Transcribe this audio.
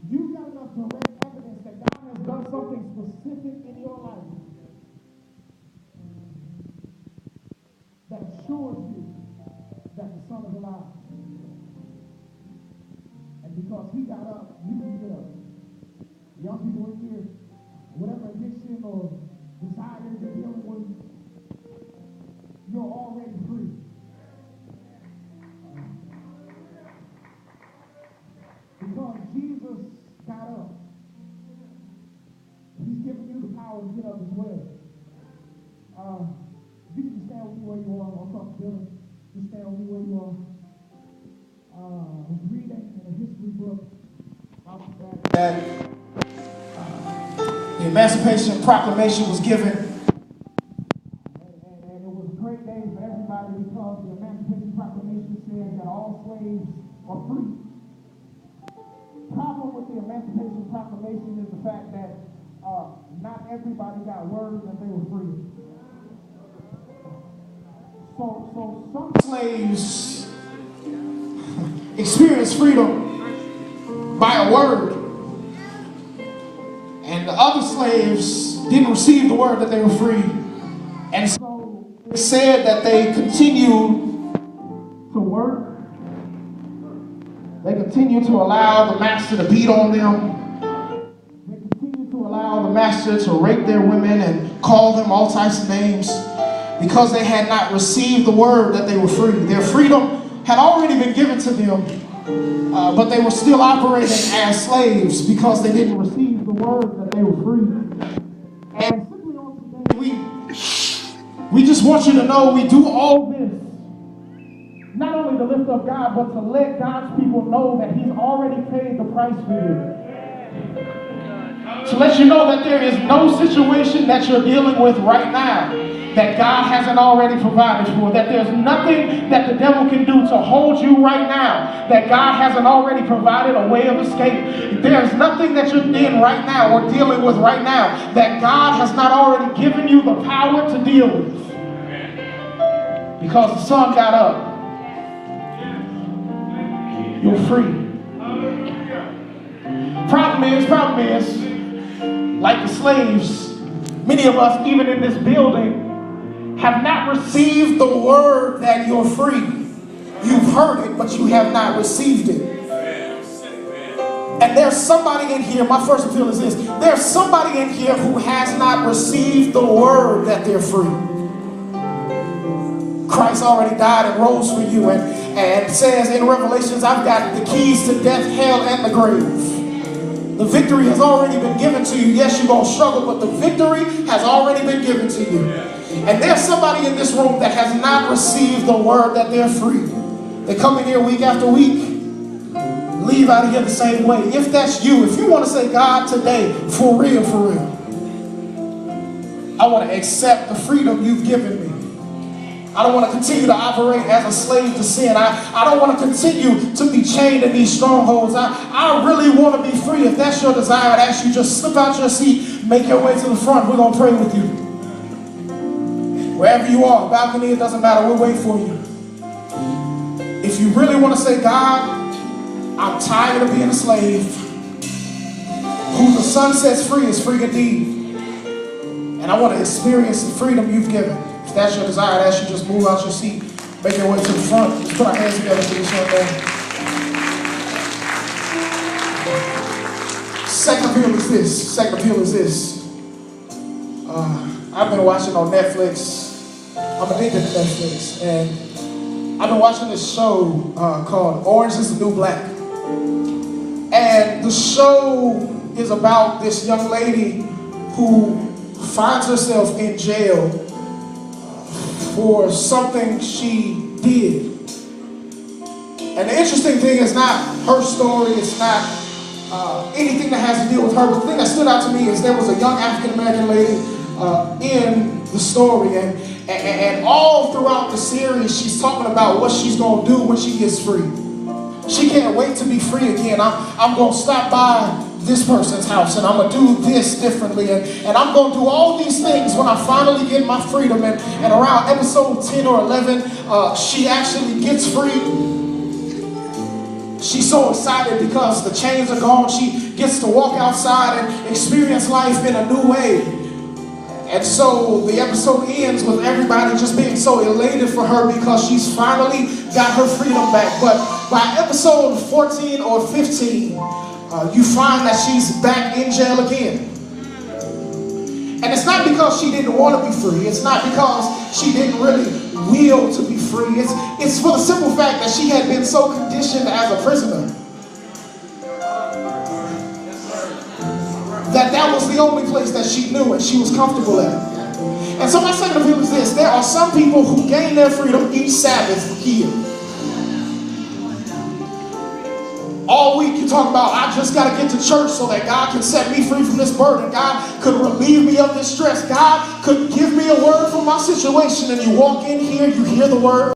you've got enough direct evidence that God has done something specific in your life that assures you that the Son is alive. And because he got up, you can get up. Young people in here, whatever addiction or desire you're dealing with, you're already free. Because Jesus got up, he's giving you the power to get up as well. You can just stand with me where you are across the building. Just stand with me where you are. I was reading in a history book that the Emancipation Proclamation was given. And it was a great day for everybody because the Emancipation Proclamation said that all slaves are free. The problem with the Emancipation Proclamation is the fact that not everybody got word that they were free. So some slaves experienced freedom by a word, and the other slaves didn't receive the word that they were free. And so it said that they continued to work. They continued to allow the master to beat on them. They continued to allow the master to rape their women and call them all types of names because they had not received the word that they were free. Their freedom had already been given to them, but they were still operating as slaves because they didn't receive the word that they were free. And simply on today, we just want you to know we do all this not only to lift up God, but to let God's people know that he's already paid the price for you. To let you know that there is no situation that you're dealing with right now that God hasn't already provided for, that there's nothing that the devil can do to hold you right now that God hasn't already provided a way of escape. There's nothing that you're in right now or dealing with right now that God has not already given you the power to deal with. Because the Son got up. You're free. Problem is, like the slaves, many of us, even in this building, have not received the word that you're free. You've heard it, but you have not received it. And there's somebody in here, my first appeal is this, there's somebody in here who has not received the word that they're free. Christ already died and rose for you, and says in Revelations, I've got the keys to death, hell, and the grave. The victory has already been given to you. Yes, you're going to struggle, but the victory has already been given to you. And there's somebody in this room that has not received the word that they're free. They come in here week after week, leave out of here the same way. If that's you, if you want to say, God, today, for real, I want to accept the freedom you've given me. I don't want to continue to operate as a slave to sin. I don't want to continue to be chained in these strongholds. I really want to be free. If that's your desire, I'd ask you just slip out your seat, make your way to the front. We're going to pray with you. Wherever you are, balcony, it doesn't matter. We'll wait for you. If you really want to say, God, I'm tired of being a slave. Who the Son sets free is free indeed. And I want to experience the freedom you've given. If that's your desire, I'd ask you just move out your seat, make your way to the front. Let's put our hands together for this young man. Second appeal is this. I've been watching on Netflix. I'm addicted to Netflix, and I've been watching this show called Orange is the New Black. And the show is about this young lady who finds herself in jail for something she did. And the interesting thing is not her story, it's not anything that has to deal with her, but the thing that stood out to me is there was a young African-American lady in the story, and all throughout the series she's talking about what she's going to do when she gets free. She can't wait to be free again. I'm going to stop by this person's house, and I'm going to do this differently, and I'm going to do all these things when I finally get my freedom. And around episode 10 or 11, she actually gets free. She's so excited because the chains are gone. She gets to walk outside and experience life in a new way. And so the episode ends with everybody just being so elated for her because she's finally got her freedom back. But by episode 14 or 15, you find that she's back in jail again. And it's not because she didn't want to be free. It's not because she didn't really will to be free. It's for the simple fact that she had been so conditioned as a prisoner that was the only place that she knew and she was comfortable at. And so my second appeal is this: there are some people who gain their freedom each Sabbath here. All week you talk about, I just got to get to church so that God can set me free from this burden. God could relieve me of this stress. God could give me a word for my situation. And you walk in here, you hear the word.